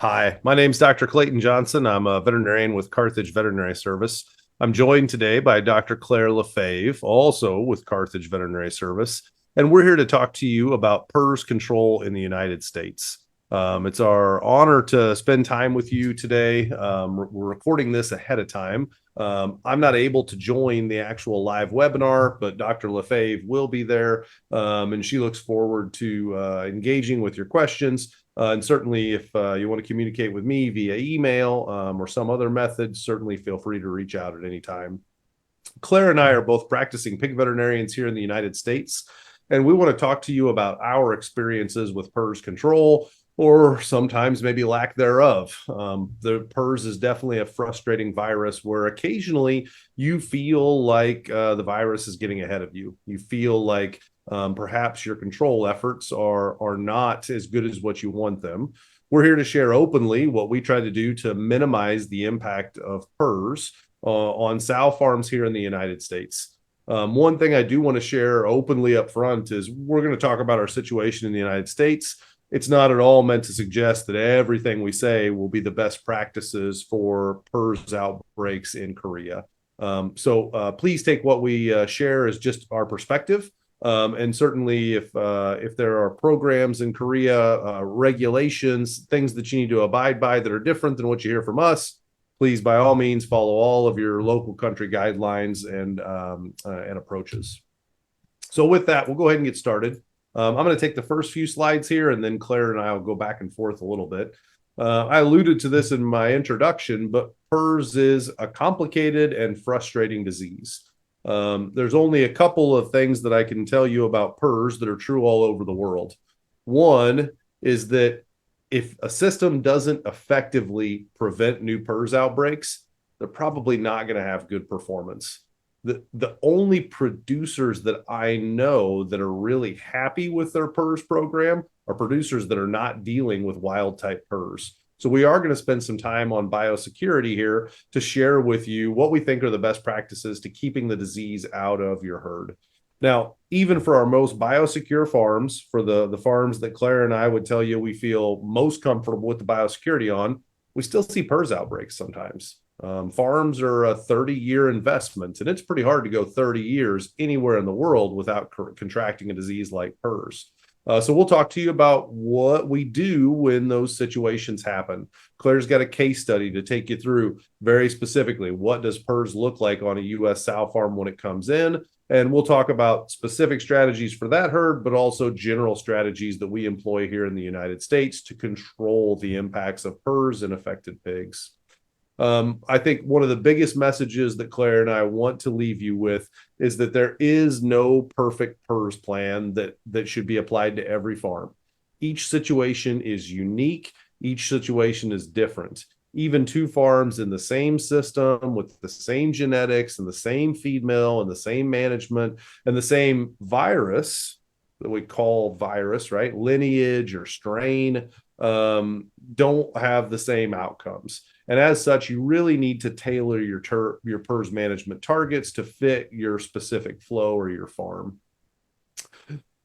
Hi, my name's Dr. Clayton Johnson. I'm a veterinarian with Carthage Veterinary Service. I'm joined today by Dr. Claire Lefevre, also with Carthage Veterinary Service, and we're here to talk to you about PRRS control in the United States. It's our honor to spend time with you today. We're recording this ahead of time. I'm not able to join the actual live webinar, but Dr. Lefevre will be there, and she looks forward to engaging with your questions. And certainly if you want to communicate with me via email or some other method, certainly feel free to reach out at any time. Claire and I are both practicing pig veterinarians here in the United States, and we want to talk to you about our experiences with PRRS control, or sometimes maybe lack thereof. The PRRS is definitely a frustrating virus where occasionally you feel like the virus is getting ahead of you. You feel like perhaps your control efforts are not as good as what you want them. We're here to share openly what we try to do to minimize the impact of PRRS on sow farms here in the United States. One thing I do want to share openly up front is we're going to talk about our situation in the United States. It's not at all meant to suggest that everything we say will be the best practices for PRRS outbreaks in Korea. So please take what we share as just our perspective. And certainly if there are programs in Korea, regulations, things that you need to abide by that are different than what you hear from us, please, by all means, follow all of your local country guidelines and approaches. So with that, we'll go ahead and get started. I'm going to take the first few slides here, and then Claire and I will go back and forth a little bit. I alluded to this in my introduction, but PRRS is a complicated and frustrating disease. There's only a couple of things that I can tell you about PRRS that are true all over the world. One is that if a system doesn't effectively prevent new PRRS outbreaks, they're probably not going to have good performance. The only producers that I know that are really happy with their PRRS program are producers that are not dealing with wild type PRRS. So we are going to spend some time on biosecurity here to share with you what we think are the best practices to keeping the disease out of your herd. Now, even for our most biosecure farms, for the farms that Claire and I would tell you we feel most comfortable with the biosecurity on, we still see PRRS outbreaks sometimes. Farms are a 30-year investment, and it's pretty hard to go 30 years anywhere in the world without contracting a disease like PRRS. So we'll talk to you about what we do when those situations happen. Claire's got a case study to take you through very specifically. What does PRRS look like on a U.S. sow farm when it comes in? And we'll talk about specific strategies for that herd, but also general strategies that we employ here in the United States to control the impacts of PRRS in affected pigs. I think one of the biggest messages that Claire and I want to leave you with is that there is no perfect PRRS plan that should be applied to every farm. Each situation is unique. Each situation is different. Even two farms in the same system with the same genetics and the same feed mill and the same management and the same virus that we call virus, right? Lineage or strain, don't have the same outcomes. And as such, you really need to tailor your PRRS management targets to fit your specific flow or your farm.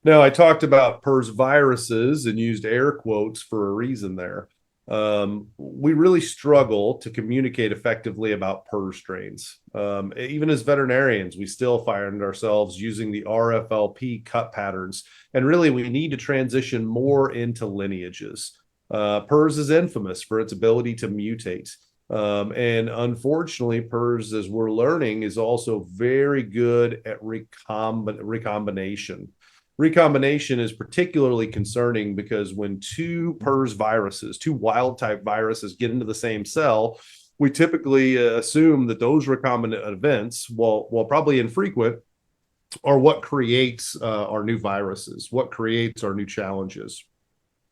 Now, I talked about PRRS viruses and used air quotes for a reason there. We really struggle to communicate effectively about PRRS strains. Even as veterinarians, we still find ourselves using the RFLP cut patterns, and really we need to transition more into lineages. PRRS is infamous for its ability to mutate. And unfortunately, PRRS, as we're learning, is also very good at recombination. Recombination is particularly concerning because when two PRRS viruses, two wild type viruses get into the same cell, we typically assume that those recombinant events, while probably infrequent, are what creates our new viruses, what creates our new challenges.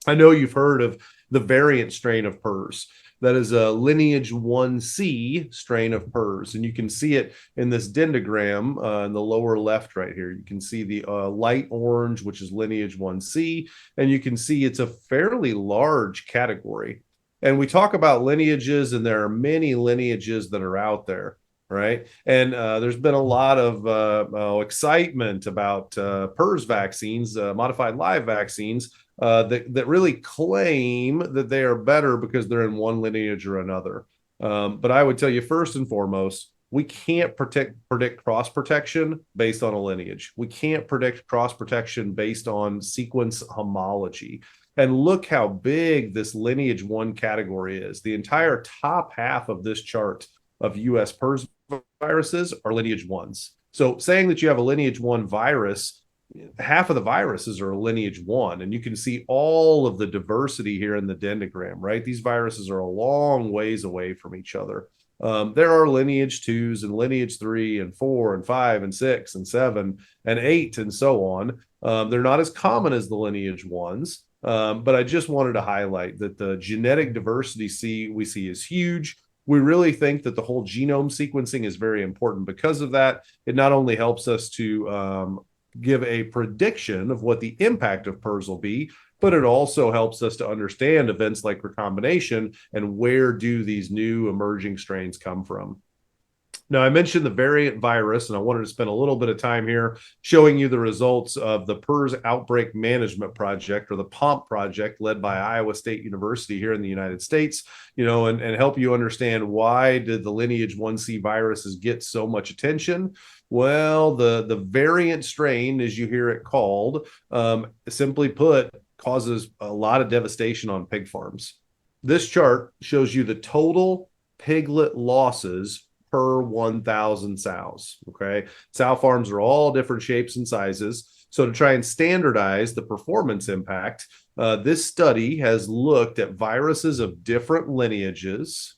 I know you've heard of the variant strain of PRRS. That is a lineage 1C strain of PRRS, and you can see it in this dendrogram in the lower left right here. You can see the light orange, which is lineage 1C, and you can see it's a fairly large category. And we talk about lineages, and there are many lineages that are out there, right? And there's been a lot of excitement about PRRS vaccines, modified live vaccines, that really claim that they are better because they're in one lineage or another. But I would tell you, first and foremost, we can't predict cross protection based on a lineage. We can't predict cross protection based on sequence homology. And look how big this lineage 1 category is. The entire top half of this chart of US PRRS viruses are lineage 1s. So saying that you have a lineage 1 virus, half of the viruses are lineage 1, and you can see all of the diversity here in the dendrogram, right? These viruses are a long ways away from each other. There are lineage 2s and lineage 3 and 4 and 5 and 6 and 7 and 8 and so on. They're not as common as the lineage 1s, but I just wanted to highlight that the genetic diversity we see is huge. We really think that the whole genome sequencing is very important because of that. It not only helps us to give a prediction of what the impact of PRRS will be, but it also helps us to understand events like recombination and where do these new emerging strains come from. Now, I mentioned the variant virus, and I wanted to spend a little bit of time here showing you the results of the PRRS Outbreak Management Project, or the POMP project, led by Iowa State University here in the United States, and help you understand why did the lineage 1C viruses get so much attention. Well, the variant strain, as you hear it called, simply put, causes a lot of devastation on pig farms. This chart shows you the total piglet losses per 1,000 sows. Okay, sow farms are all different shapes and sizes. So to try and standardize the performance impact, this study has looked at viruses of different lineages,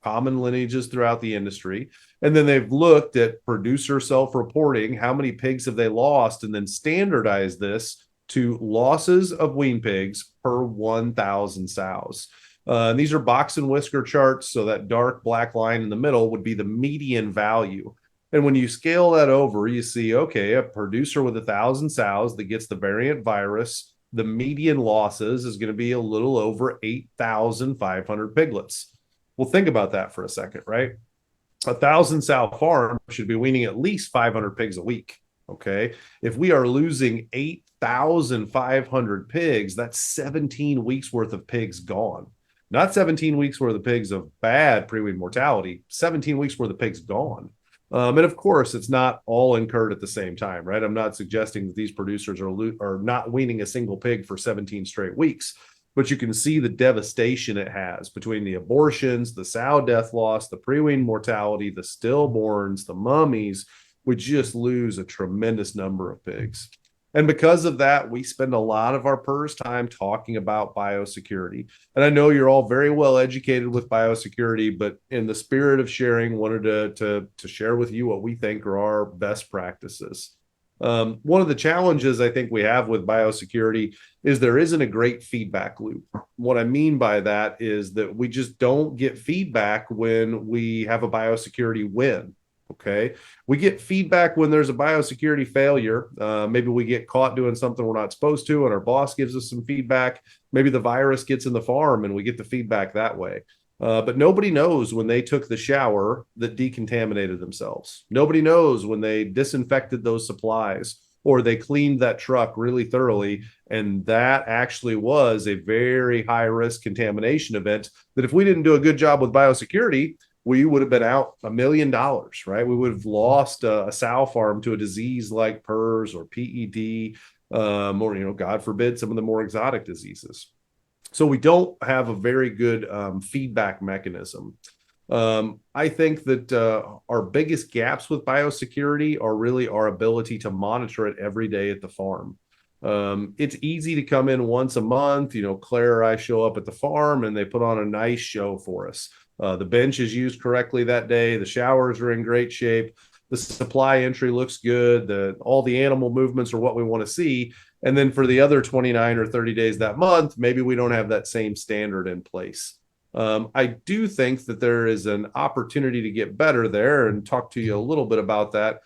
common lineages throughout the industry, and then they've looked at producer self-reporting, how many pigs have they lost, and then standardized this to losses of wean pigs per 1,000 sows. And these are box and whisker charts, so that dark black line in the middle would be the median value. And when you scale that over, you see, okay, a producer with 1,000 sows that gets the variant virus, the median losses is going to be a little over 8,500 piglets. Well, think about that for a second, right? 1,000 sow farm should be weaning at least 500 pigs a week. Okay, if we are losing 8,500 pigs, that's 17 weeks worth of pigs gone. Not 17 weeks worth of pigs of bad pre-wean mortality, 17 weeks worth of pigs gone. And of course, it's not all incurred at the same time, right? I'm not suggesting that these producers are not weaning a single pig for 17 straight weeks, but you can see the devastation it has between the abortions, the sow death loss, the pre-wean mortality, the stillborns, the mummies. We just lose a tremendous number of pigs. And because of that, we spend a lot of our PRRS time talking about biosecurity. And I know you're all very well educated with biosecurity, but in the spirit of sharing, wanted to share with you what we think are our best practices. One of the challenges I think we have with biosecurity is there isn't a great feedback loop. What I mean by that is that we just don't get feedback when we have a biosecurity win. Okay, we get feedback when there's a biosecurity failure. Maybe we get caught doing something we're not supposed to, and our boss gives us some feedback. Maybe the virus gets in the farm and we get the feedback that way. But nobody knows when they took the shower that decontaminated themselves. Nobody knows when they disinfected those supplies or they cleaned that truck really thoroughly. And that actually was a very high risk contamination event that if we didn't do a good job with biosecurity, we would have been out $1 million, right? We would have lost a sow farm to a disease like PRRS or PED, or, God forbid, some of the more exotic diseases. So we don't have a very good feedback mechanism. I think that our biggest gaps with biosecurity are really our ability to monitor it every day at the farm. It's easy to come in once a month. Claire or I show up at the farm and they put on a nice show for us. The bench is used correctly that day. The showers are in great shape. The supply entry looks good. All the animal movements are what we want to see. And then for the other 29 or 30 days that month, maybe we don't have that same standard in place. I do think that there is an opportunity to get better there, and talk to you a little bit about that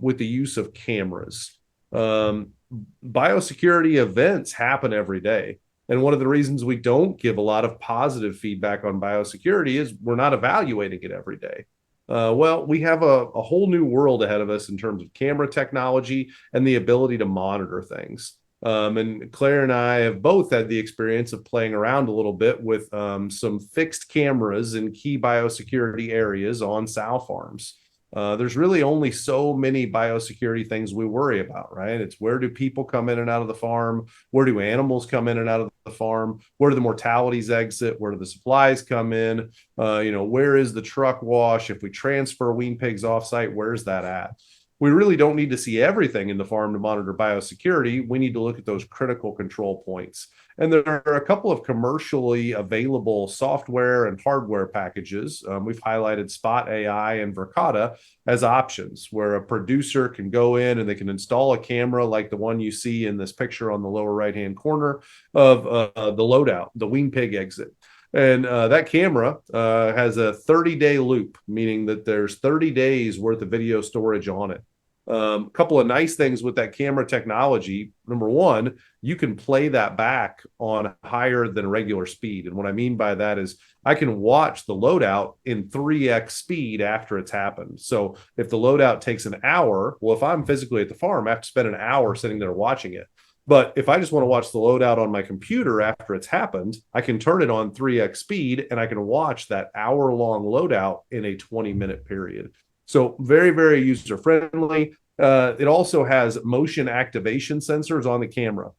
with the use of cameras. Biosecurity events happen every day. And one of the reasons we don't give a lot of positive feedback on biosecurity is we're not evaluating it every day. Well, we have a whole new world ahead of us in terms of camera technology and the ability to monitor things. And Claire and I have both had the experience of playing around a little bit with some fixed cameras in key biosecurity areas on sow farms. There's really only so many biosecurity things we worry about, right? It's where do people come in and out of the farm? Where do animals come in and out of the farm? Where do the mortalities exit? Where do the supplies come in? Where is the truck wash? If we transfer wean pigs offsite, where's that at? We really don't need to see everything in the farm to monitor biosecurity. We need to look at those critical control points. And there are a couple of commercially available software and hardware packages. We've highlighted Spot AI and Verkada as options where a producer can go in and they can install a camera like the one you see in this picture on the lower right-hand corner of the loadout, the wean pig exit. And that camera has a 30-day loop, meaning that there's 30 days worth of video storage on it. A couple of nice things with that camera technology. Number one, you can play that back on higher than regular speed. And what I mean by that is I can watch the loadout in 3x speed after it's happened. So if the loadout takes an hour, well, if I'm physically at the farm, I have to spend an hour sitting there watching it. But if I just want to watch the loadout on my computer after it's happened, I can turn it on 3x speed and I can watch that hour-long loadout in a 20-minute period. So very, very user-friendly. It also has motion activation sensors on the camera.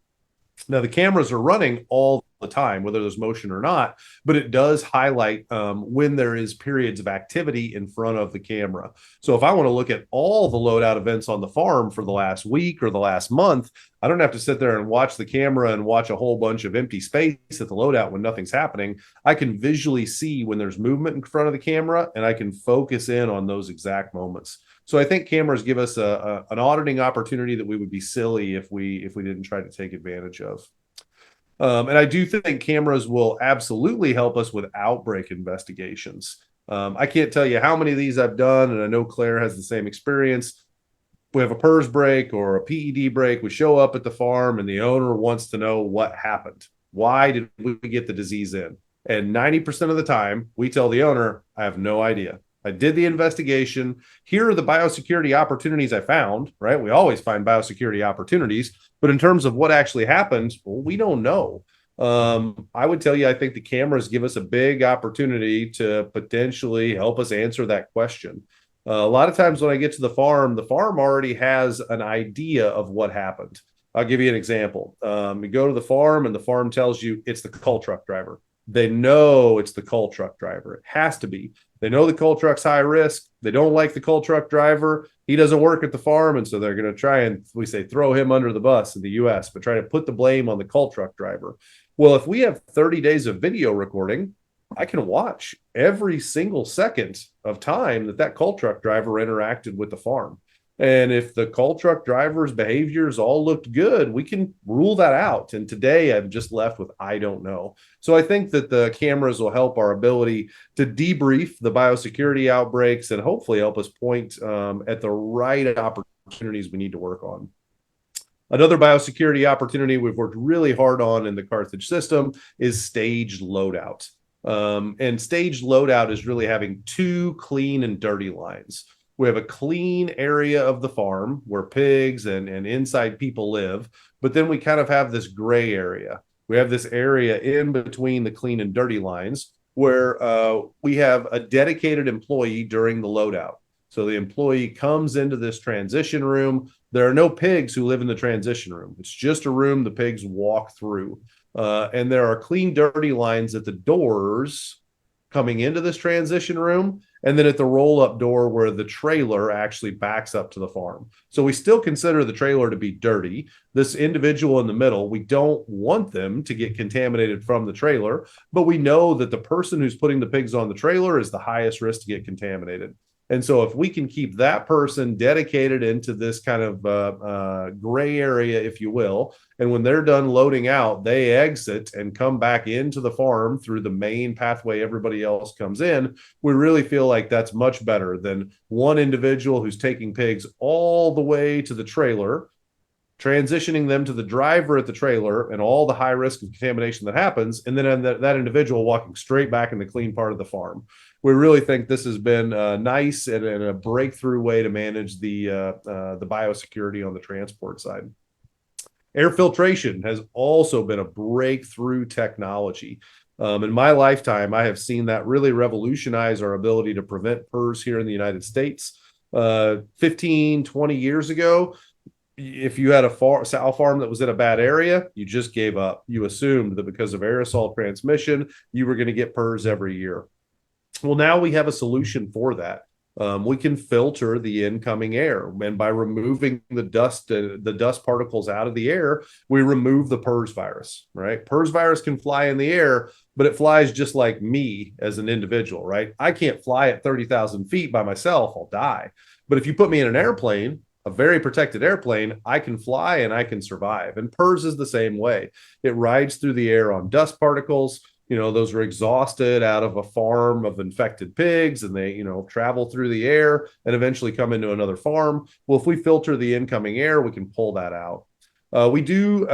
Now, the cameras are running all the time, whether there's motion or not, but it does highlight when there is periods of activity in front of the camera. So if I want to look at all the loadout events on the farm for the last week or the last month, I don't have to sit there and watch the camera and watch a whole bunch of empty space at the loadout when nothing's happening. I can visually see when there's movement in front of the camera, and I can focus in on those exact moments. So I think cameras give us an auditing opportunity that we would be silly if we didn't try to take advantage of. And I do think cameras will absolutely help us with outbreak investigations. I can't tell you how many of these I've done, and I know Claire has the same experience. We have a PRRS break or a PED break. We show up at the farm, and the owner wants to know what happened. Why did we get the disease in? And 90% of the time, we tell the owner, I have no idea. I did the investigation. Here are the biosecurity opportunities I found, right? We always find biosecurity opportunities, but in terms of what actually happened, well, we don't know. I would tell you, I think the cameras give us a big opportunity to potentially help us answer that question. A lot of times when I get to the farm already has an idea of what happened. I'll give you an example. You go to the farm and the farm tells you it's the coal truck driver. They know it's the coal truck driver. It has to be. They know the coal truck's high risk. They don't like the coal truck driver. He doesn't work at the farm. And so they're going to try and, we say, throw him under the bus in the US, but try to put the blame on the coal truck driver. Well, if we have 30 days of video recording, I can watch every single second of time that coal truck driver interacted with the farm. And if the coal truck driver's behaviors all looked good, we can rule that out. And today I'm just left with, I don't know. So I think that the cameras will help our ability to debrief the biosecurity outbreaks and hopefully help us point at the right opportunities we need to work on. Another biosecurity opportunity we've worked really hard on in the Carthage system is staged loadout. And staged loadout is really having two clean and dirty lines. We have a clean area of the farm where pigs and inside people live, but then we kind of have this gray area. We have this area in between the clean and dirty lines where we have a dedicated employee during the loadout. So the employee comes into this transition room. There are no pigs who live in the transition room. It's just a room the pigs walk through. And there are clean, dirty lines at the doors coming into this transition room, and then at the roll-up door where the trailer actually backs up to the farm. So we still consider the trailer to be dirty. This individual in the middle, we don't want them to get contaminated from the trailer, but we know that the person who's putting the pigs on the trailer is the highest risk to get contaminated. And so if we can keep that person dedicated into this kind of gray area, if you will, and when they're done loading out, they exit and come back into the farm through the main pathway everybody else comes in, we really feel like that's much better than one individual who's taking pigs all the way to the trailer, transitioning them to the driver at the trailer and all the high risk of contamination that happens, and then that individual walking straight back in the clean part of the farm. We really think this has been nice and a breakthrough way to manage the biosecurity on the transport side. Air filtration has also been a breakthrough technology. In my lifetime, I have seen that really revolutionize our ability to prevent PRRS here in the United States. 15, 20 years ago, if you had a sow farm that was in a bad area, you just gave up. You assumed that because of aerosol transmission, you were going to get PRRS every year. Well, now we have a solution for that. We can filter the incoming air, and by removing the dust particles out of the air, we remove the PRRS virus, right? PRRS virus can fly in the air, but it flies just like me as an individual, right? I can't fly at 30,000 feet by myself. I'll die. But if you put me in an airplane, a very protected airplane, I can fly and I can survive. And PRRS is the same way. It rides through the air on dust particles. Those are exhausted out of a farm of infected pigs, and they, travel through the air and eventually come into another farm. Well, if we filter the incoming air, we can pull that out. We do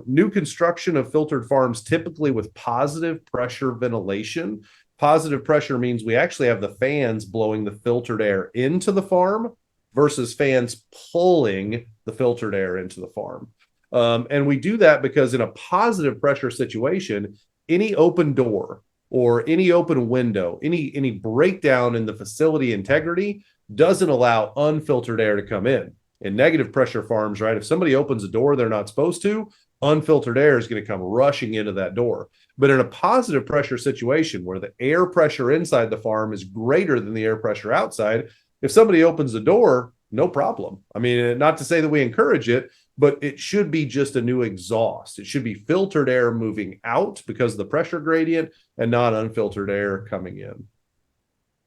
new construction of filtered farms typically with positive pressure ventilation. Positive pressure means we actually have the fans blowing the filtered air into the farm versus fans pulling the filtered air into the farm. And we do that because in a positive pressure situation, any open door or any open window, any breakdown in the facility integrity doesn't allow unfiltered air to come in. In negative pressure farms, right, if somebody opens a door they're not supposed to, unfiltered air is going to come rushing into that door. But in a positive pressure situation where the air pressure inside the farm is greater than the air pressure outside, if somebody opens the door, no problem. I mean, not to say that we encourage it, but it should be just a new exhaust. It should be filtered air moving out because of the pressure gradient and not unfiltered air coming in.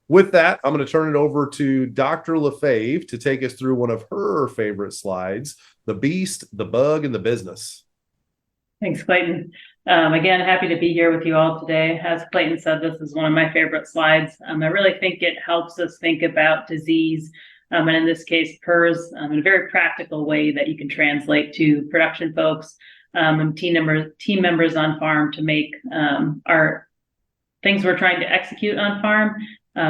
With that, I'm going to turn it over to Dr. Lefevre to take us through one of her favorite slides, the beast, the bug, and the business. Thanks, Clayton. Again, happy to be here with you all today. As Clayton said, this is one of my favorite slides. I really think it helps us think about disease, and in this case, PRRS, in a very practical way that you can translate to production folks and team members on farm to make our things we're trying to execute on farm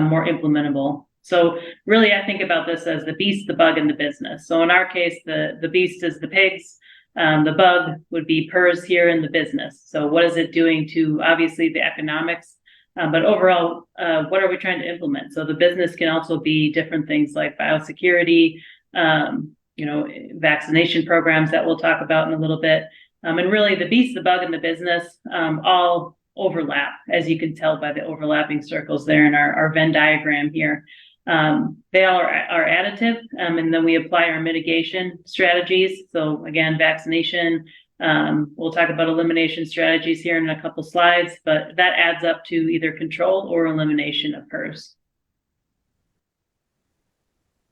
more implementable. So really, I think about this as the beast, the bug, and the business. So in our case, the beast is the pigs. The bug would be PRRS here in the business. So what is it doing to, obviously, the economics, but overall, what are we trying to implement? So the business can also be different things like biosecurity, vaccination programs that we'll talk about in a little bit. And really, the beast, the bug, and the business all overlap, as you can tell by the overlapping circles there in our Venn diagram here. They all are additive, and then we apply our mitigation strategies. So again, vaccination, we'll talk about elimination strategies here in a couple slides, but that adds up to either control or elimination of PRRS.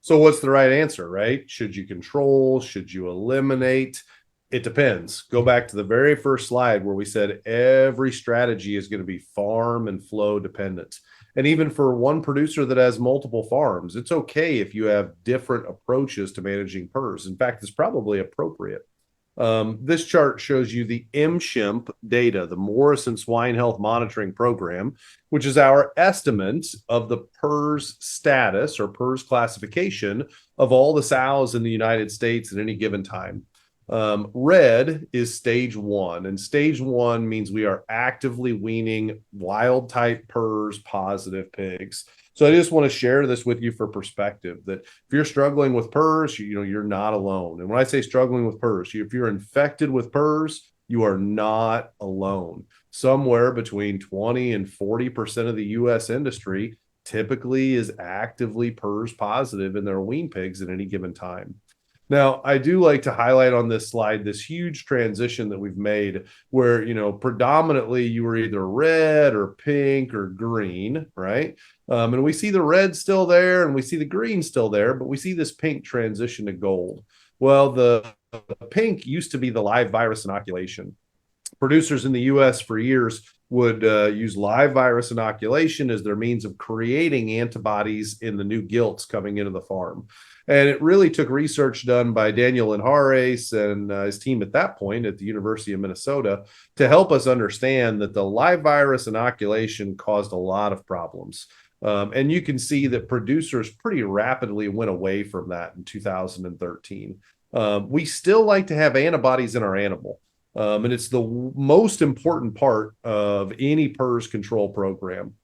So what's the right answer, right? Should you control? Should you eliminate? It depends. Go back to the very first slide where we said every strategy is going to be farm and flow dependent. And even for one producer that has multiple farms, it's okay if you have different approaches to managing PRRS. In fact, it's probably appropriate. This chart shows you the MSHMP data, the Morrison Swine Health Monitoring Program, which is our estimate of the PRRS status or PRRS classification of all the sows in the United States at any given time. Red is stage 1, and stage 1 means we are actively weaning wild type PRRS positive pigs. So I just want to share this with you for perspective that if you're struggling with PRRS, you're not alone. And when I say struggling with PRRS, if you're infected with PRRS, you are not alone. Somewhere between 20 and 40% of the U.S. industry typically is actively PRRS positive in their wean pigs at any given time. Now, I do like to highlight on this slide this huge transition that we've made where, predominantly you were either red or pink or green, right? And we see the red still there and we see the green still there, but we see this pink transition to gold. Well, the pink used to be the live virus inoculation. Producers in the U.S. for years would use live virus inoculation as their means of creating antibodies in the new gilts coming into the farm. And it really took research done by Daniel Inhares and his team at that point at the University of Minnesota to help us understand that the live virus inoculation caused a lot of problems. And you can see that producers pretty rapidly went away from that in 2013. we still like to have antibodies in our animal. And it's the most important part of any PRRS control program.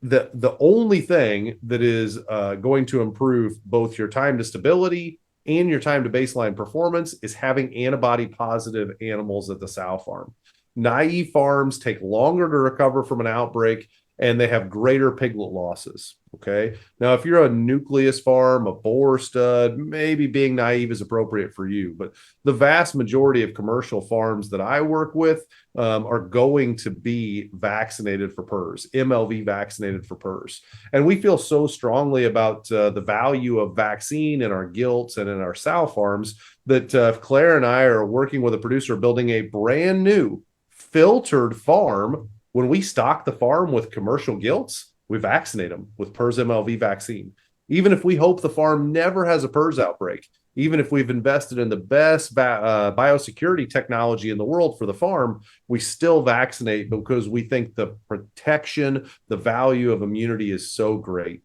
The only thing that is going to improve both your time to stability and your time to baseline performance is having antibody positive animals at the sow farm. Naive farms take longer to recover from an outbreak, and they have greater piglet losses. Okay. Now, if you're a nucleus farm, a boar stud, maybe being naive is appropriate for you. But the vast majority of commercial farms that I work with are going to be vaccinated for PRRS, MLV vaccinated for PRRS. And we feel so strongly about the value of vaccine in our gilts and in our sow farms that if Claire and I are working with a producer building a brand new filtered farm, when we stock the farm with commercial gilts, we vaccinate them with PRRS MLV vaccine. Even if we hope the farm never has a PRRS outbreak, even if we've invested in the best biosecurity technology in the world for the farm, we still vaccinate because we think the protection, the value of immunity is so great.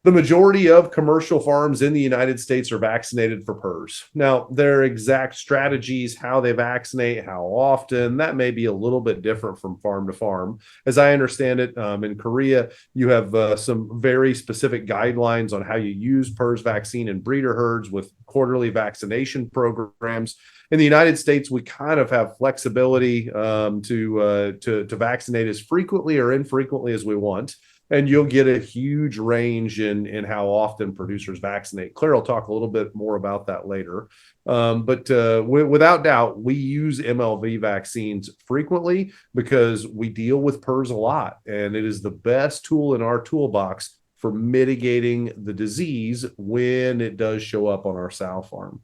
The majority of commercial farms in the United States are vaccinated for PRRS. Now, their exact strategies, how they vaccinate, how often, that may be a little bit different from farm to farm. As I understand it, in Korea, you have some very specific guidelines on how you use PRRS vaccine in breeder herds with quarterly vaccination programs. In the United States, we kind of have flexibility to vaccinate as frequently or infrequently as we want. And you'll get a huge range in how often producers vaccinate. Claire will talk a little bit more about that later. But without doubt, we use MLV vaccines frequently because we deal with PRRS a lot. And it is the best tool in our toolbox for mitigating the disease when it does show up on our sow farm.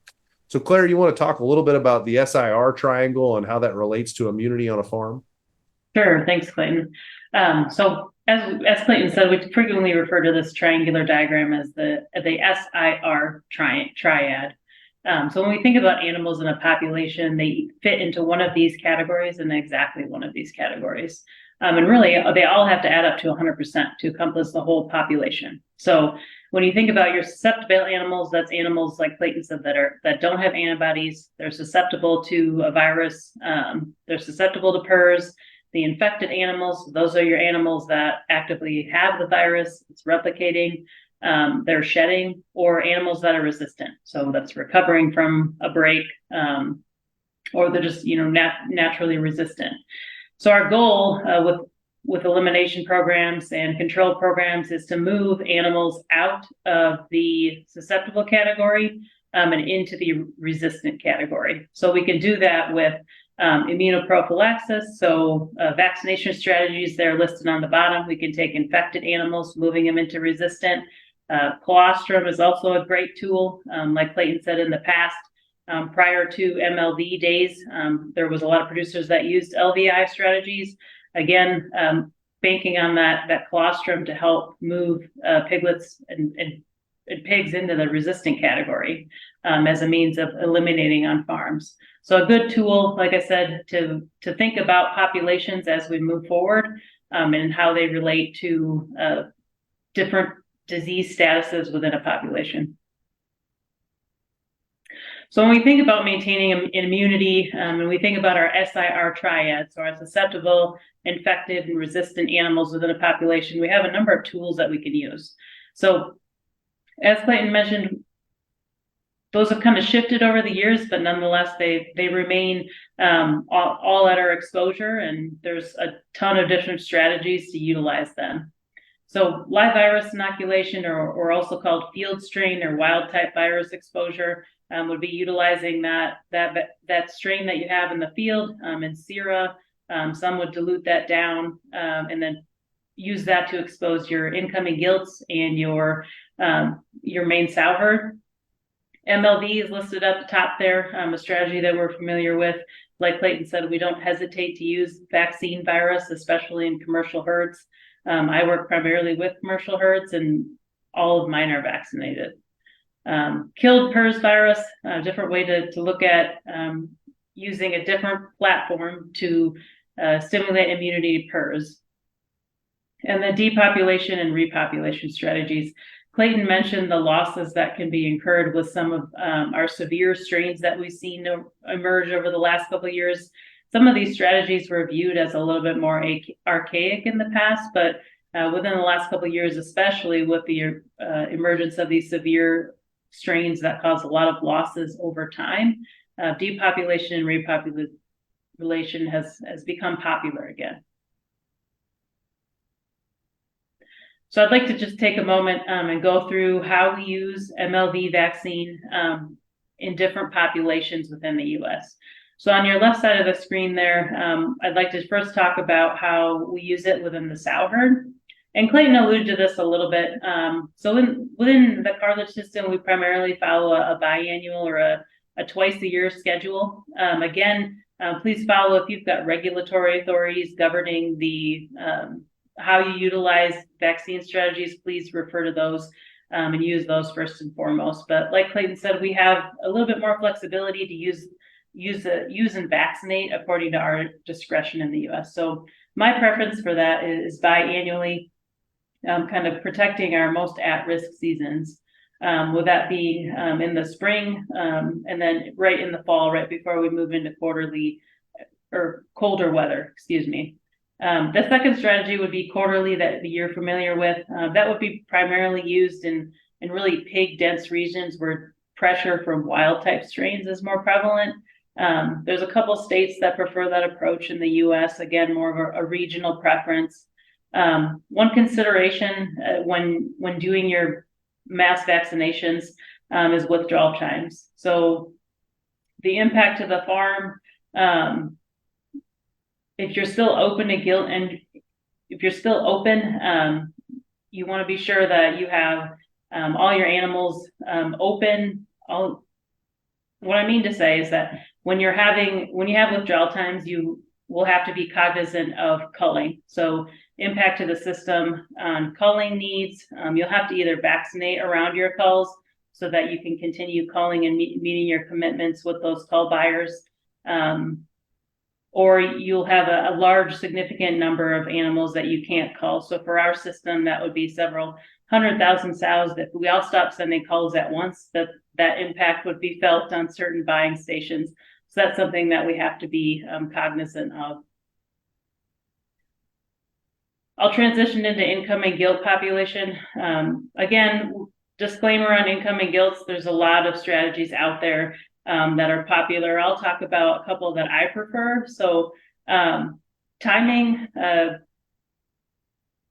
So Claire, you want to talk a little bit about the SIR triangle and how that relates to immunity on a farm? Sure. Thanks, Clayton. So as Clayton said, we frequently refer to this triangular diagram as the SIR triad. So when we think about animals in a population, they fit into one of these categories and exactly one of these categories. And really, they all have to add up to 100% to encompass the whole population. So when you think about your susceptible animals, that's animals like Clayton said that don't have antibodies. They're susceptible to a virus. They're susceptible to PRRS. The infected animals, those are your animals that actively have the virus, it's replicating, they're shedding, or animals that are resistant. So that's recovering from a break, or they're just naturally resistant. So our goal with elimination programs and control programs is to move animals out of the susceptible category and into the resistant category. So we can do that with immunoprophylaxis, so vaccination strategies, they're listed on the bottom. We can take infected animals, moving them into resistant. Colostrum is also a great tool. Like Clayton said in the past, prior to MLV days, there was a lot of producers that used LVI strategies. Again, banking on that colostrum to help move piglets and pigs into the resistant category as a means of eliminating on farms. So a good tool, like I said, to think about populations as we move forward and how they relate to different disease statuses within a population. So when we think about maintaining immunity, and we think about our SIR triad, so our susceptible, infected, and resistant animals within a population, we have a number of tools that we can use. So as Clayton mentioned, those have kind of shifted over the years, but nonetheless, they remain all at our exposure, and there's a ton of different strategies to utilize them. So live virus inoculation, or also called field strain or wild type virus exposure, would be utilizing that strain that you have in the field in sera. Some would dilute that down and then use that to expose your incoming gilts and your main sow herd. MLV is listed at the top there, a strategy that we're familiar with. Like Clayton said, we don't hesitate to use vaccine virus, especially in commercial herds. I work primarily with commercial herds, and all of mine are vaccinated. Killed PRRS virus, a different way to look at using a different platform to stimulate immunity to PRRS. And then depopulation and repopulation strategies. Clayton mentioned the losses that can be incurred with some of our severe strains that we've seen emerge over the last couple of years. Some of these strategies were viewed as a little bit more archaic in the past, but within the last couple of years, especially with the emergence of these severe strains that cause a lot of losses over time, depopulation and repopulation has become popular again. So I'd like to just take a moment and go through how we use MLV vaccine in different populations within the U.S. So on your left side of the screen there, I'd like to first talk about how we use it within the sow herd. And Clayton alluded to this a little bit. So within the cartilage system, we primarily follow a biannual or a twice-a-year schedule. Again, please follow if you've got regulatory authorities governing the how you utilize vaccine strategies. Please refer to those and use those first and foremost. But like Clayton said, we have a little bit more flexibility to use and vaccinate according to our discretion in the U.S. So my preference for that is biannually, kind of protecting our most at-risk seasons. With that being in the spring and then right in the fall, right before we move into quarterly or colder weather, excuse me. The second strategy would be quarterly that you're familiar with. That would be primarily used in really pig-dense regions where pressure from wild-type strains is more prevalent. There's a couple states that prefer that approach in the U.S. Again, more of a regional preference. One consideration when doing your mass vaccinations is withdrawal times. So the impact to the farm, if you're still open to gilt, and if you're still open, you want to be sure that you have all your animals open. What I mean to say is that when you have withdrawal times, you will have to be cognizant of culling. So impact to the system on culling needs. You'll have to either vaccinate around your culls so that you can continue culling and meeting your commitments with those cull buyers. Or you'll have a large, significant number of animals that you can't cull. So for our system, that would be several 100,000 sows that we all stop sending culls at once, that impact would be felt on certain buying stations. So that's something that we have to be cognizant of. I'll transition into income and gilt population. Again, disclaimer on income and gilts, there's a lot of strategies out there that are popular. I'll talk about a couple that I prefer. So timing,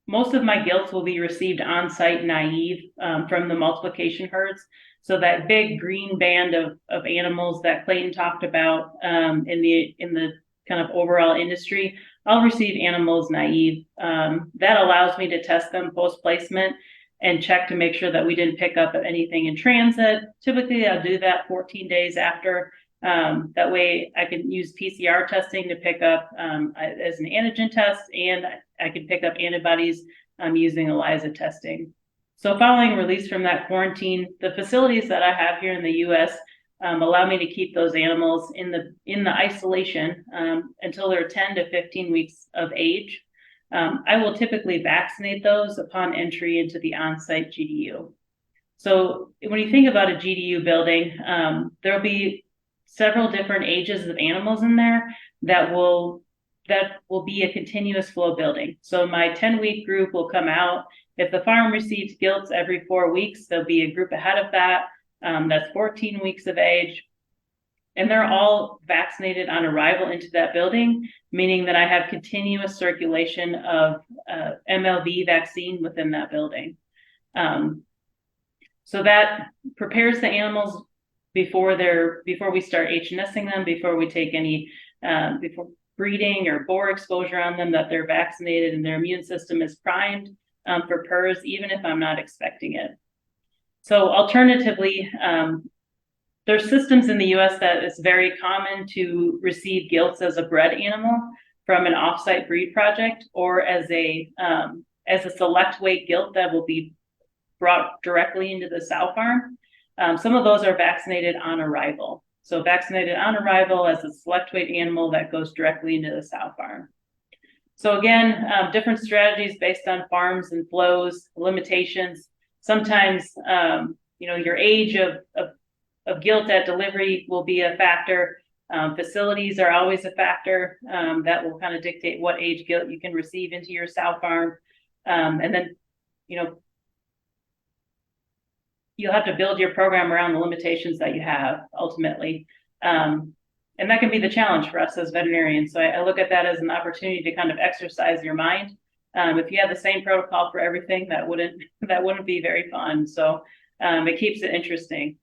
most of my gilts will be received on-site naive from the multiplication herds. So that big green band of animals that Clayton talked about in the kind of overall industry, I'll receive animals naive. That allows me to test them post-placement and check to make sure that we didn't pick up anything in transit. Typically, I'll do that 14 days after. That way I can use PCR testing to pick up as an antigen test, and I can pick up antibodies using ELISA testing. So following release from that quarantine, the facilities that I have here in the U.S. Allow me to keep those animals in the isolation until they're 10 to 15 weeks of age. I will typically vaccinate those upon entry into the on-site GDU. So when you think about a GDU building, there'll be several different ages of animals in there that will be a continuous flow building. So my 10-week group will come out. If the farm receives gilts every 4 weeks, there'll be a group ahead of that. That's 14 weeks of age. And they're all vaccinated on arrival into that building, meaning that I have continuous circulation of MLV vaccine within that building. So that prepares the animals before we start H&Sing them, before we take any before breeding or boar exposure on them, that they're vaccinated and their immune system is primed for PRRS, even if I'm not expecting it. So alternatively, there's systems in the U.S. that it's very common to receive gilts as a bred animal from an offsite breed project, or as a select weight gilt that will be brought directly into the sow farm. Some of those are vaccinated on arrival. So vaccinated on arrival as a select weight animal that goes directly into the sow farm. So again, different strategies based on farms and flows, limitations. sometimes, your age of guilt at delivery will be a factor. Facilities are always a factor that will kind of dictate what age guilt you can receive into your sow farm. And then, you'll have to build your program around the limitations that you have ultimately. And that can be the challenge for us as veterinarians. So I look at that as an opportunity to kind of exercise your mind. If you had the same protocol for everything, that wouldn't be very fun. So it keeps it interesting.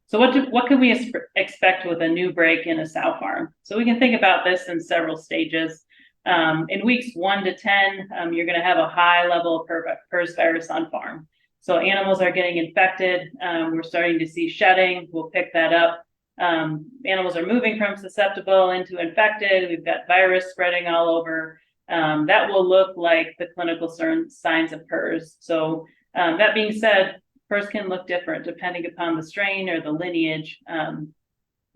So what can we expect with a new break in a sow farm? So we can think about this in several stages. In weeks 1 to 10, you're going to have a high level of PRRS virus on farm. So animals are getting infected. We're starting to see shedding. We'll pick that up. Animals are moving from susceptible into infected. We've got virus spreading all over. That will look like the clinical signs of PRRS. So that being said, PRRS can look different depending upon the strain or the lineage,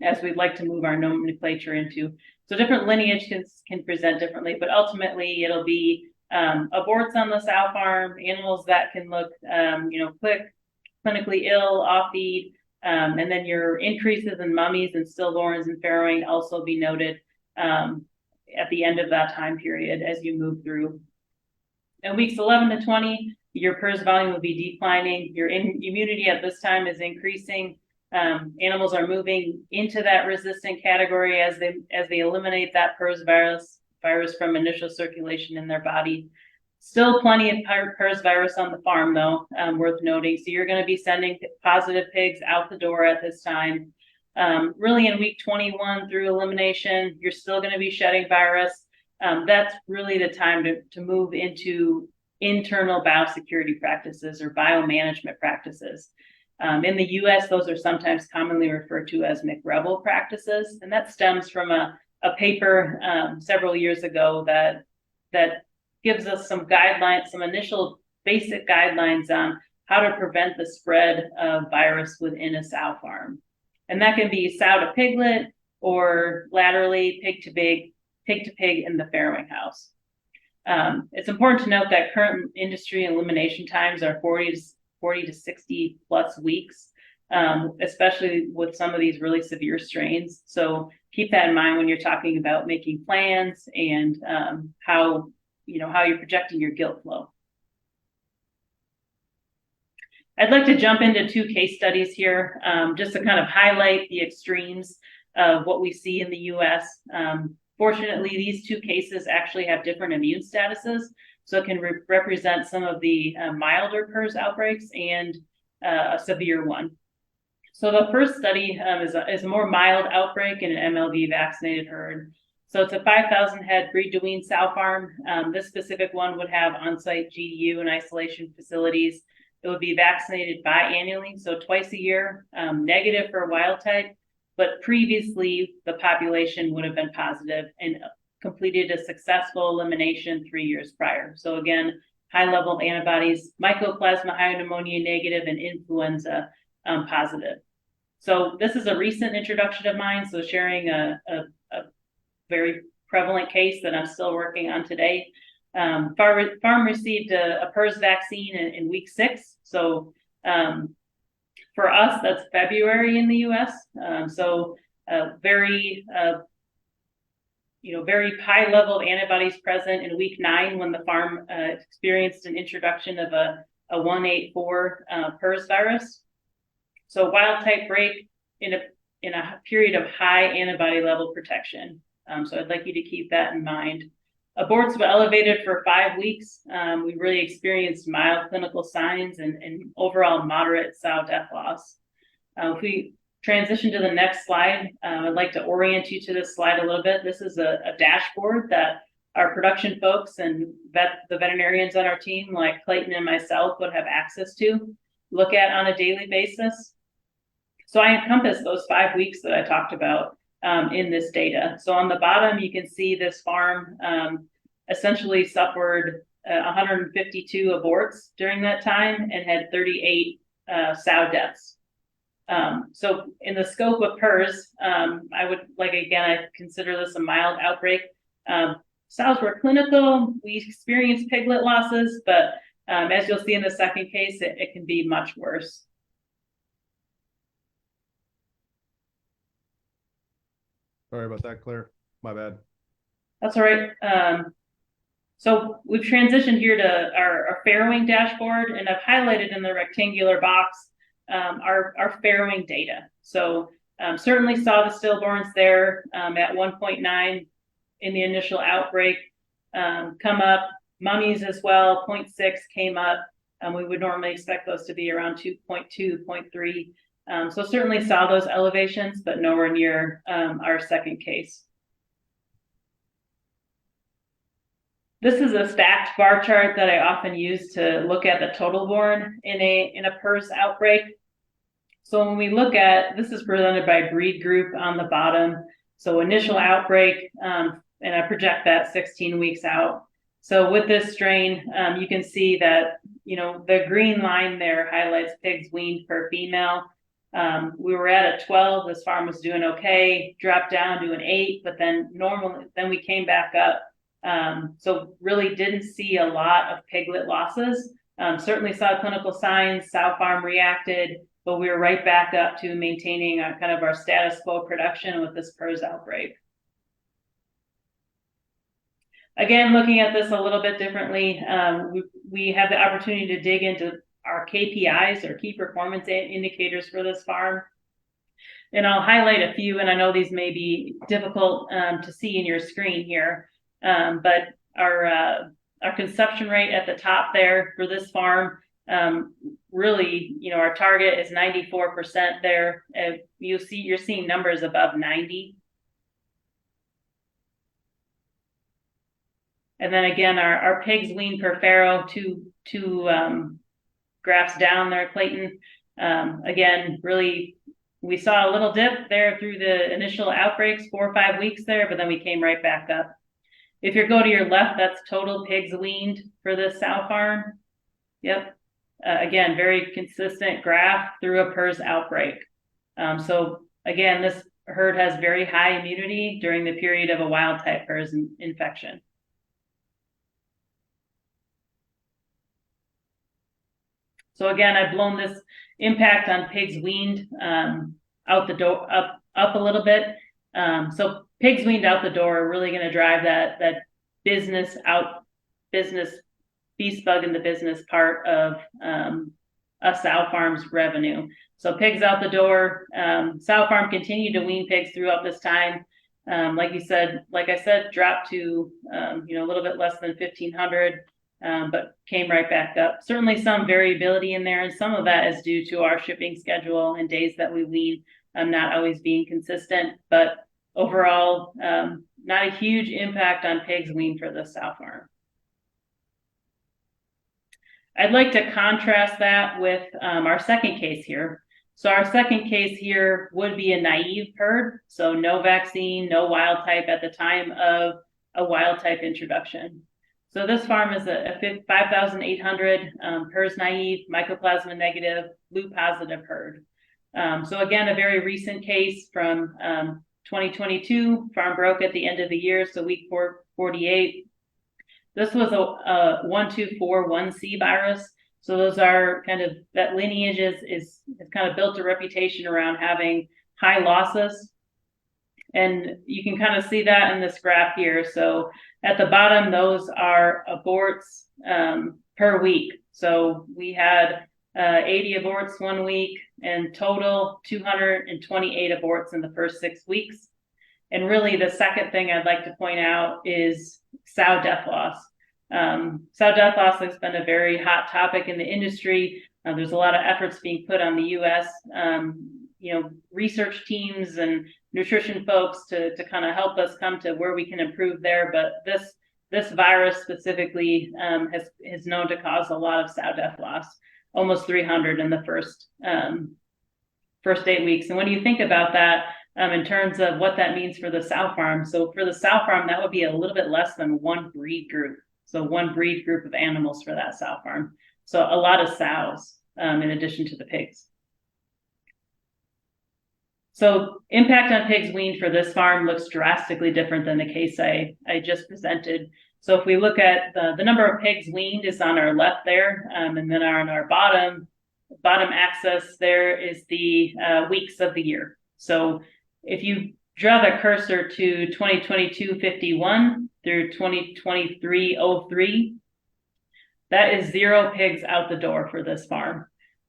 as we'd like to move our nomenclature into. So different lineage can present differently, but ultimately it'll be aborts on the sow farm, animals that can look, clinically ill, off feed, and then your increases in mummies and stillborns and farrowing also be noted at the end of that time period as you move through. In weeks 11 to 20, your PRRS volume will be declining. Your immunity at this time is increasing. Animals are moving into that resistant category as they eliminate that PRRS virus from initial circulation in their body. Still plenty of PRRS virus on the farm, though, worth noting. So you're going to be sending positive pigs out the door at this time. Really in week 21 through elimination, you're still going to be shedding virus. That's really the time to move into internal biosecurity practices or biomanagement practices. In the U.S., those are sometimes commonly referred to as McRebel practices, and that stems from a paper several years ago that gives us some guidelines, some initial basic guidelines on how to prevent the spread of virus within a sow farm. And that can be sow to piglet or laterally pig to pig in the farrowing house. It's important to note that current industry elimination times are 40 to 60 plus weeks, especially with some of these really severe strains. So keep that in mind when you're talking about making plans and how you're projecting your gilt flow. I'd like to jump into 2 case studies here, just to kind of highlight the extremes of what we see in the U.S. Fortunately, these 2 cases actually have different immune statuses, so it can represent some of the milder PRRS outbreaks and a severe one. So the first study is a more mild outbreak in an MLV vaccinated herd. So it's a 5,000 head breed to wean sow farm. This specific one would have on-site GDU and isolation facilities. It would be vaccinated biannually, so twice a year, negative for wild type, but previously the population would have been positive and completed a successful elimination 3 years prior. So again, high level of antibodies, mycoplasma pneumonia negative, and influenza positive. So this is a recent introduction of mine, so sharing a very prevalent case that I'm still working on today. Farm received a PRRS vaccine in week 6. So for us, that's February in the U.S. So very high level of antibodies present in week 9 when the farm experienced an introduction of a 184 PRRS virus. So wild type break in a period of high antibody level protection. So I'd like you to keep that in mind. Aborts were elevated for 5 weeks. We really experienced mild clinical signs and overall moderate sow death loss. If we transition to the next slide, I'd like to orient you to this slide a little bit. This is a dashboard that our production folks and the veterinarians on our team, like Clayton and myself, would have access to, look at on a daily basis. So I encompass those 5 weeks that I talked about in this data. So on the bottom, you can see this farm essentially suffered 152 aborts during that time and had 38 sow deaths. So in the scope of PRRS, I consider this a mild outbreak. Sows were clinical. We experienced piglet losses, but as you'll see in the second case, it can be much worse. Sorry about that, Claire. My bad. That's all right. So we've transitioned here to our farrowing dashboard, and I've highlighted in the rectangular box our farrowing data. So certainly saw the stillborns there at 1.9 in the initial outbreak come up. Mummies as well, 0.6 came up. We would normally expect those to be around 2.2, 0.3. So certainly saw those elevations, but nowhere near our second case. This is a stacked bar chart that I often use to look at the total born in a PRRS outbreak. So when we look at, this is presented by breed group on the bottom. So initial outbreak, and I project that 16 weeks out. So with this strain, you can see that, the green line there highlights pigs weaned per female. We were at a 12, this farm was doing okay, dropped down to an 8, but then we came back up. So really didn't see a lot of piglet losses. Certainly saw clinical signs, sow farm reacted, but we were right back up to maintaining kind of our status quo production with this PRRS outbreak. Again, looking at this a little bit differently, we have the opportunity to dig into our KPIs, or key performance indicators for this farm. And I'll highlight a few, and I know these may be difficult to see in your screen here, but our conception rate at the top there for this farm, really, our target is 94% there. You're seeing numbers above 90. And then again, our pigs weaned per farrow, two graphs down there, Clayton. Again, really, we saw a little dip there through the initial outbreaks, 4 or 5 weeks there, but then we came right back up. If you go to your left, that's total pigs weaned for this sow farm. Yep. Again, very consistent graph through a PRRS outbreak. So again, this herd has very high immunity during the period of a wild type PRRS infection. So again, I've blown this impact on pigs weaned out the door up a little bit. So pigs weaned out the door are really going to drive that business beast bug in the business part of a sow farm's revenue. So pigs out the door. Sow farm continued to wean pigs throughout this time. Like I said, dropped to a little bit less than 1,500. But came right back up. Certainly some variability in there, and some of that is due to our shipping schedule and days that we wean not always being consistent. But overall, not a huge impact on pigs weaned for the sow farm. I'd like to contrast that with our second case here. So our second case here would be a naive herd, so no vaccine, no wild type at the time of a wild type introduction. So this farm is a 5,800 PRRS naive, mycoplasma negative, flu positive herd. So again, a very recent case from 2022. Farm broke at the end of the year, so week 48. This was a 1241C virus. So those are kind of, that lineage is kind of built a reputation around having high losses. And you can kind of see that in this graph here. So at the bottom, those are aborts per week. So we had 80 aborts 1 week, and total 228 aborts in the first 6 weeks. And really the second thing I'd like to point out is sow death loss. Sow death loss has been a very hot topic in the industry. There's a lot of efforts being put on the U.S. Research teams and nutrition folks to kind of help us come to where we can improve there. But this virus specifically is known to cause a lot of sow death loss, almost 300 in the first 8 weeks. And when you think about that in terms of what that means for the sow farm, so for the sow farm, that would be a little bit less than one breed group. So one breed group of animals for that sow farm. So a lot of sows in addition to the pigs. So impact on pigs weaned for this farm looks drastically different than the case I just presented. So if we look at the number of pigs weaned is on our left there, and then on our bottom axis there is the weeks of the year. So if you draw the cursor to 2022-51 through 2023-03, that is 0 pigs out the door for this farm.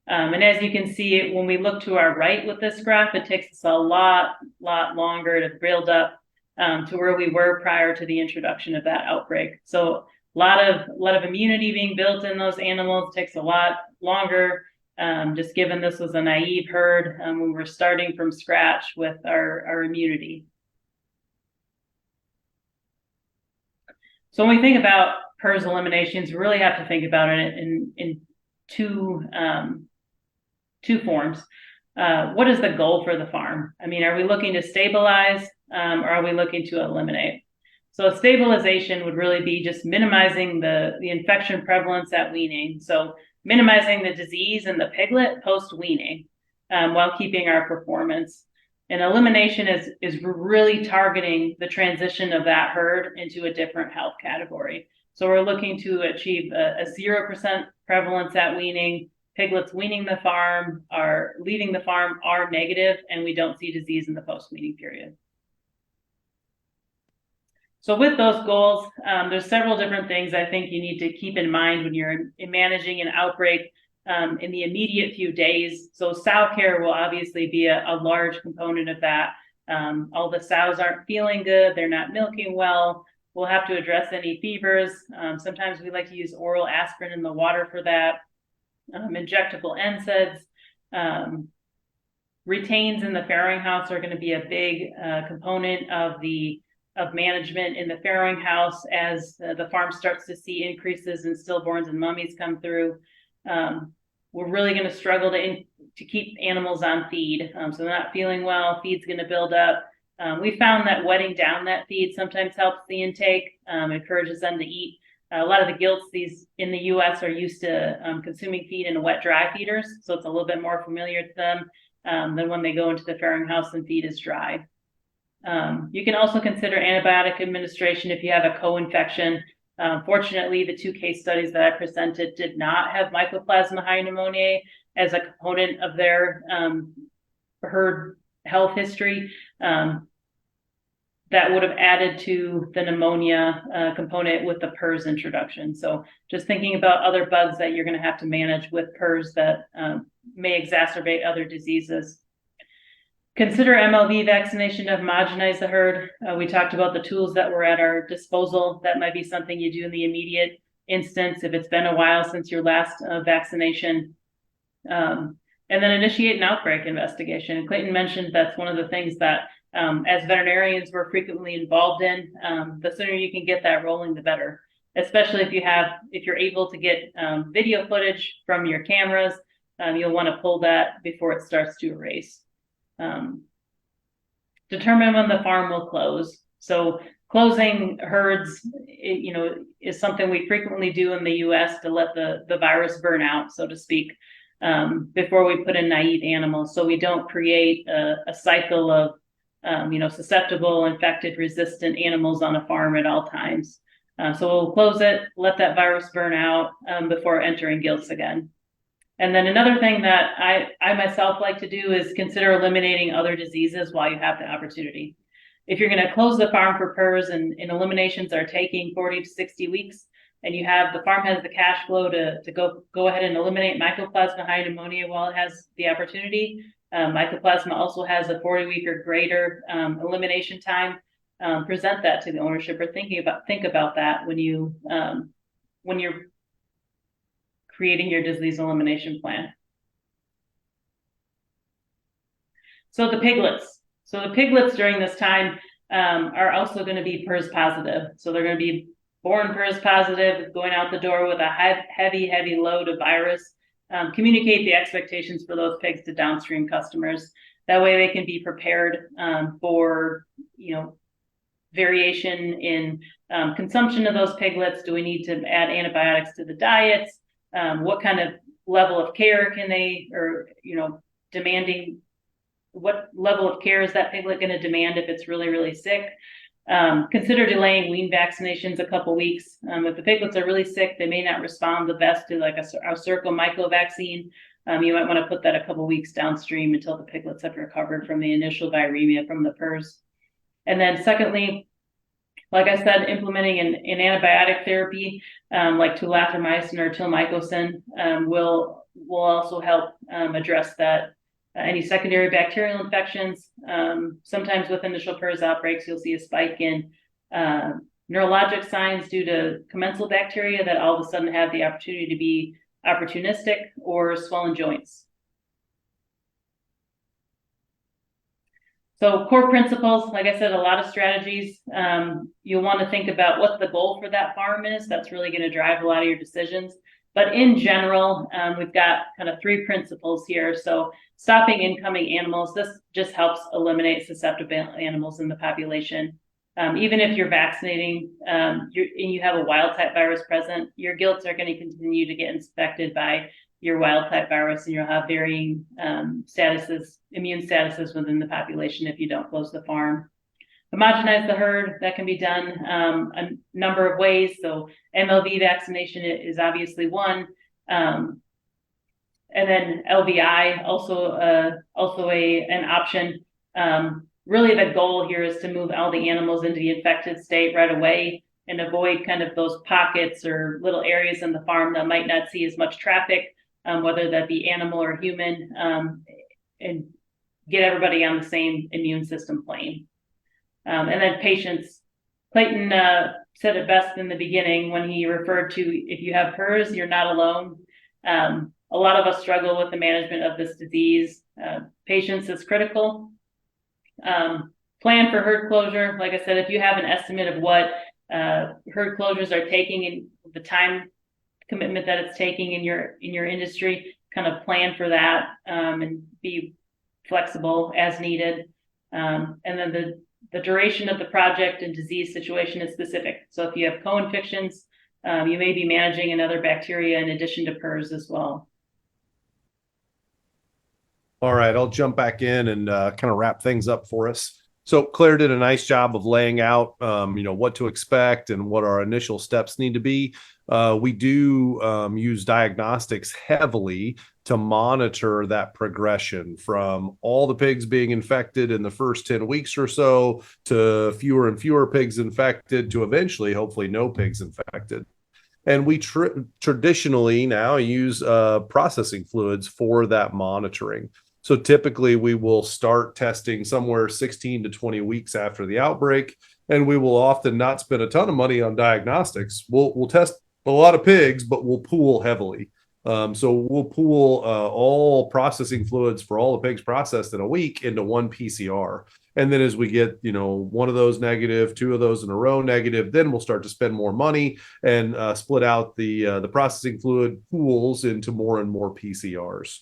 And as you can see, when we look to our right with this graph, it takes us a lot longer to build up to where we were prior to the introduction of that outbreak. So a lot of immunity being built in those animals takes a lot longer. Just given this was a naive herd, when we're starting from scratch with our immunity. So when we think about PRRS eliminations, we really have to think about it in two forms. What is the goal for the farm? I mean, are we looking to stabilize or are we looking to eliminate? So stabilization would really be just minimizing the infection prevalence at weaning. So minimizing the disease in the piglet post-weaning while keeping our performance. And elimination is really targeting the transition of that herd into a different health category. So we're looking to achieve a 0% prevalence at weaning. Piglets weaning the farm are leaving the farm are negative, and we don't see disease in the post-weaning period. So with those goals, there's several different things I think you need to keep in mind when you're managing an outbreak in the immediate few days. So sow care will obviously be a large component of that. All the sows aren't feeling good, they're not milking well. We'll have to address any fevers. Sometimes we like to use oral aspirin in the water for that. Injectable NSAIDs. Retains in the farrowing house are going to be a big component of management in the farrowing house as the farm starts to see increases in stillborns and mummies come through. We're really going to struggle to keep animals on feed. So they're not feeling well, feed's going to build up. We found that wetting down that feed sometimes helps the intake, encourages them to eat. A lot of the gilts in the U.S. are used to consuming feed in wet dry feeders, so it's a little bit more familiar to them than when they go into the farrowing house and feed is dry. You can also consider antibiotic administration if you have a co-infection. Fortunately, the 2 case studies that I presented did not have Mycoplasma pneumoniae as a component of their herd health history. That would have added to the pneumonia component with the PRRS introduction. So just thinking about other bugs that you're going to have to manage with PRRS that may exacerbate other diseases. Consider MLV vaccination to homogenize the herd. We talked about the tools that were at our disposal. That might be something you do in the immediate instance if it's been a while since your last vaccination. And then initiate an outbreak investigation. Clayton mentioned that's one of the things that as veterinarians we're frequently involved in. The sooner you can get that rolling, the better. Especially if you're able to get video footage from your cameras, you'll want to pull that before it starts to erase. Determine when the farm will close. So closing herds, is something we frequently do in the U.S. to let the virus burn out, so to speak, before we put in naive animals. So we don't create a cycle of, susceptible, infected, resistant animals on a farm at all times. So we'll close it, let that virus burn out before entering gilts again. And then another thing that I myself like to do is consider eliminating other diseases while you have the opportunity. If you're going to close the farm for PRRS and eliminations are taking 40 to 60 weeks, and the farm has the cash flow to go ahead and eliminate Mycoplasma pneumonia while it has the opportunity. Mycoplasma also has a 40-week or greater elimination time. Present that to the ownership or think about that when you're creating your disease elimination plan. So the piglets. So the piglets during this time are also going to be PRRS positive. So they're going to be born PRRS positive, going out the door with a heavy load of virus. Communicate the expectations for those pigs to downstream customers. That way they can be prepared for, variation in consumption of those piglets. Do we need to add antibiotics to the diets? What kind of level of care can they, or demanding what level of care is that piglet going to demand if it's really, really sick? Consider delaying wean vaccinations a couple weeks. If the piglets are really sick, they may not respond the best to like a circomyco vaccine. You might want to put that a couple weeks downstream until the piglets have recovered from the initial viremia from the PRRS. And then secondly, like I said, implementing an antibiotic therapy like tulathromycin or tilmycin will also help address that. Any secondary bacterial infections, sometimes with initial PRRS outbreaks, you'll see a spike in neurologic signs due to commensal bacteria that all of a sudden have the opportunity to be opportunistic or swollen joints. So core principles, like I said, a lot of strategies. You'll want to think about what the goal for that farm is. That's really going to drive a lot of your decisions. But in general, we've got kind of 3 principles here. So stopping incoming animals, this just helps eliminate susceptible animals in the population. Even if you're vaccinating and you have a wild type virus present, your gilts are going to continue to get infected by your wild type virus, and you'll have varying immune statuses within the population if you don't close the farm. Homogenize the herd, that can be done a number of ways. So MLV vaccination is obviously one. And then LVI also an option. Really the goal here is to move all the animals into the infected state right away and avoid kind of those pockets or little areas in the farm that might not see as much traffic, whether that be animal or human, and get everybody on the same immune system plane. And then patients, Clayton said it best in the beginning when he referred to, if you have PRRS, you're not alone. A lot of us struggle with the management of this disease. Patience is critical. Plan for herd closure. Like I said, if you have an estimate of what herd closures are taking and the time commitment that it's taking in your industry, kind of plan for that and be flexible as needed. And then the duration of the project and disease situation is specific. So if you have co-infections, you may be managing another bacteria in addition to PRRS as well. All right, I'll jump back in and kind of wrap things up for us. So Claire did a nice job of laying out, what to expect and what our initial steps need to be. We do use diagnostics heavily to monitor that progression from all the pigs being infected in the first 10 weeks or so to fewer and fewer pigs infected to eventually, hopefully, no pigs infected. And we traditionally now use processing fluids for that monitoring. So typically we will start testing somewhere 16 to 20 weeks after the outbreak, and we will often not spend a ton of money on diagnostics. We'll test a lot of pigs, but we'll pool heavily. So we'll pool all processing fluids for all the pigs processed in a week into one PCR. And then as we get, one of those negative, 2 of those in a row negative, then we'll start to spend more money and split out the processing fluid pools into more and more PCRs.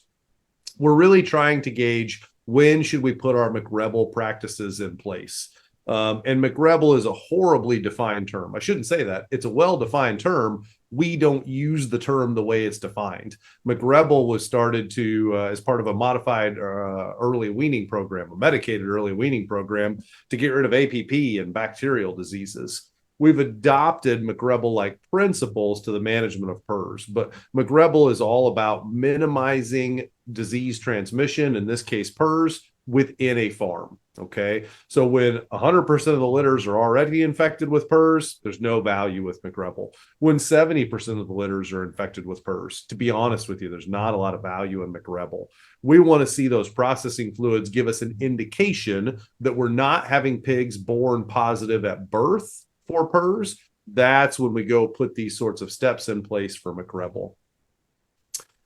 We're really trying to gauge when should we put our McRebel practices in place. And McRebel is a horribly defined term. I shouldn't say that. It's a well-defined term. We don't use the term the way it's defined. McRebel was started as part of a modified early weaning program, a medicated early weaning program to get rid of APP and bacterial diseases. We've adopted McRebel-like principles to the management of PRRS, but McRebel is all about minimizing disease transmission, in this case PRRS, within a farm. Okay, so when 100% of the litters are already infected with PRRS, there's no value with McRebel. When 70% of the litters are infected with PRRS, to be honest with you, there's not a lot of value in McRebel. We want to see those processing fluids give us an indication that we're not having pigs born positive at birth for PRRS. That's when we go put these sorts of steps in place for McRebel.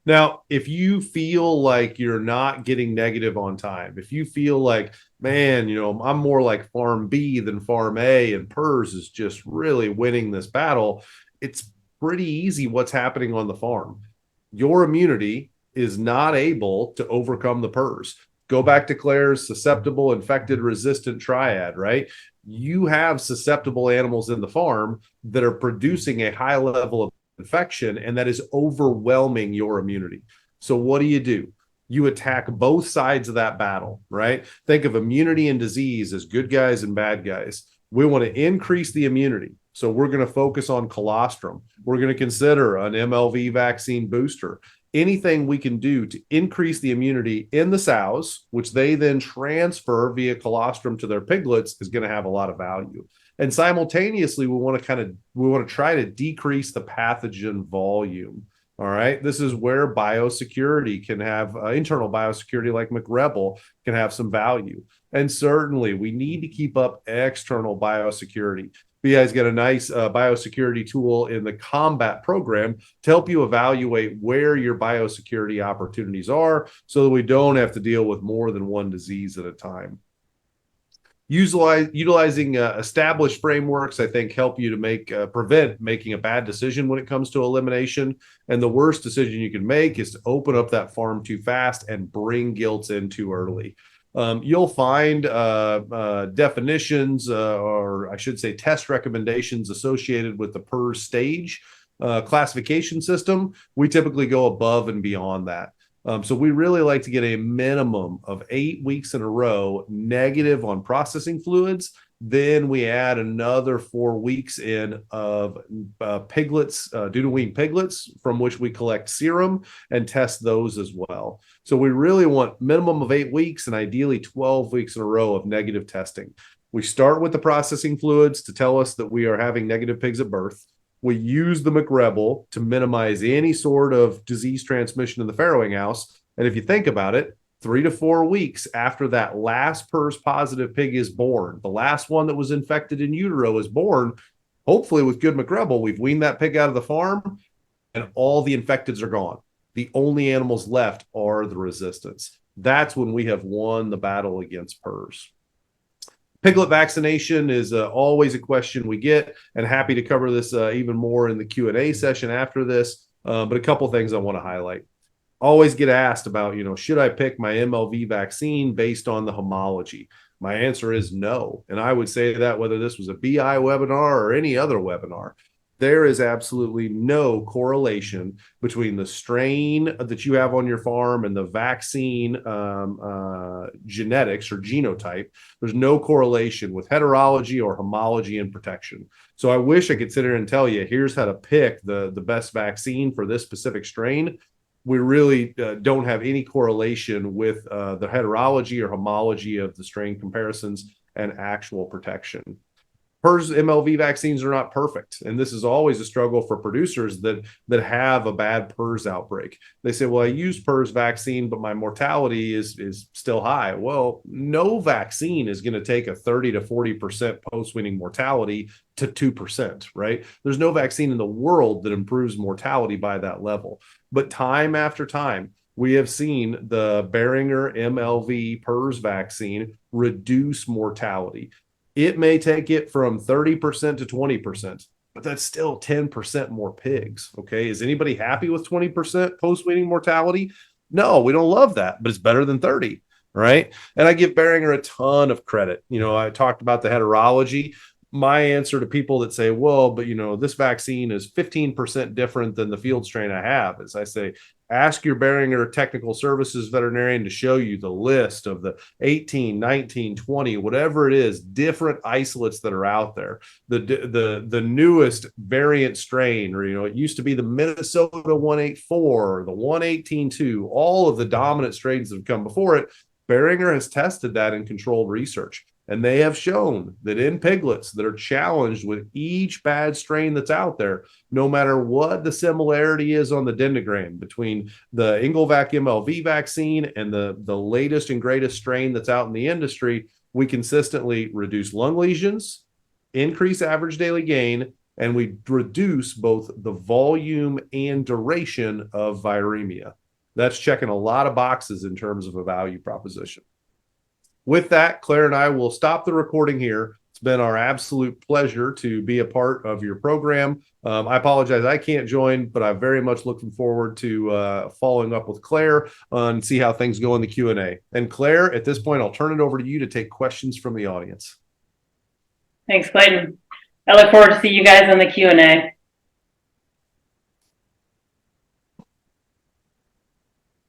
Now, if you feel like you're not getting negative on time, if you feel like, man, I'm more like Farm B than Farm A, and PRRS is just really winning this battle, it's pretty easy what's happening on the farm. Your immunity is not able to overcome the PRRS. Go back to Claire's susceptible, infected, resistant triad, right? You have susceptible animals in the farm that are producing a high level of infection, and that is overwhelming your immunity. So what do? you attack both sides of that battle, right? Think of immunity and disease as good guys and bad guys. We want to increase the immunity. So we're going to focus on colostrum. We're going to consider an MLV vaccine booster. Anything we can do to increase the immunity in the sows, which they then transfer via colostrum to their piglets, is going to have a lot of value. And simultaneously, we want to try to decrease the pathogen volume. All right. This is where biosecurity can have internal biosecurity like McRebel can have some value. And certainly we need to keep up external biosecurity. BI's got a nice biosecurity tool in the combat program to help you evaluate where your biosecurity opportunities are so that we don't have to deal with more than one disease at a time. Utilizing established frameworks, I think, help you to prevent making a bad decision when it comes to elimination. And the worst decision you can make is to open up that farm too fast and bring gilts in too early. You'll find definitions, or I should say test recommendations associated with the PRRS stage classification system. We typically go above and beyond that. So we really like to get a minimum of 8 weeks in a row negative on processing fluids. Then we add another 4 weeks in of piglets, due-to-wean piglets, from which we collect serum and test those as well. So we really want minimum of 8 weeks and ideally 12 weeks in a row of negative testing. We start with the processing fluids to tell us that we are having negative pigs at birth. We use the McRebel to minimize any sort of disease transmission in the farrowing house. And if you think about it, 3 to 4 weeks after that last PRRS positive pig is born, the last one that was infected in utero is born, hopefully with good McRebel, we've weaned that pig out of the farm and all the infecteds are gone. The only animals left are the resistants. That's when we have won the battle against PRRS. Piglet vaccination is always a question we get, and happy to cover this even more in the Q&A session after this. But a couple things I want to highlight. Always get asked about, should I pick my MLV vaccine based on the homology? My answer is no. And I would say that whether this was a BI webinar or any other webinar, there is absolutely no correlation between the strain that you have on your farm and the vaccine genetics or genotype. There's no correlation with heterology or homology and protection. So I wish I could sit here and tell you, here's how to pick the best vaccine for this specific strain. We really don't have any correlation with the heterology or homology of the strain comparisons and actual protection. PRRS MLV vaccines are not perfect. And this is always a struggle for producers that have a bad PRRS outbreak. They say, well, I use PRRS vaccine, but my mortality is still high. Well, no vaccine is going to take a 30 to 40% post-weaning mortality to 2%, right? There's no vaccine in the world that improves mortality by that level. But time after time, we have seen the Boehringer MLV PRRS vaccine reduce mortality. It may take it from 30% to 20%, but that's still 10% more pigs. Okay. Is anybody happy with 20% post-weaning mortality? No, we don't love that, but it's better than 30, right? And I give Boehringer a ton of credit. I talked about the heterology. My answer to people that say, well, but this vaccine is 15% different than the field strain I have, is I say, ask your Boehringer Technical Services veterinarian to show you the list of the 18, 19, 20, whatever it is, different isolates that are out there. The newest variant strain, or, it used to be the Minnesota 184, the 118.2, all of the dominant strains that have come before it. Boehringer has tested that in controlled research. And they have shown that in piglets that are challenged with each bad strain that's out there, no matter what the similarity is on the dendrogram between the Engelvac MLV vaccine and the latest and greatest strain that's out in the industry, we consistently reduce lung lesions, increase average daily gain, and we reduce both the volume and duration of viremia. That's checking a lot of boxes in terms of a value proposition. With that, Claire and I will stop the recording here. It's been our absolute pleasure to be a part of your program. I apologize I can't join, but I'm very much looking forward to following up with Claire and see how things go in the Q&A. And Claire, at this point, I'll turn it over to you to take questions from the audience. Thanks, Clayton. I look forward to see you guys in the Q&A.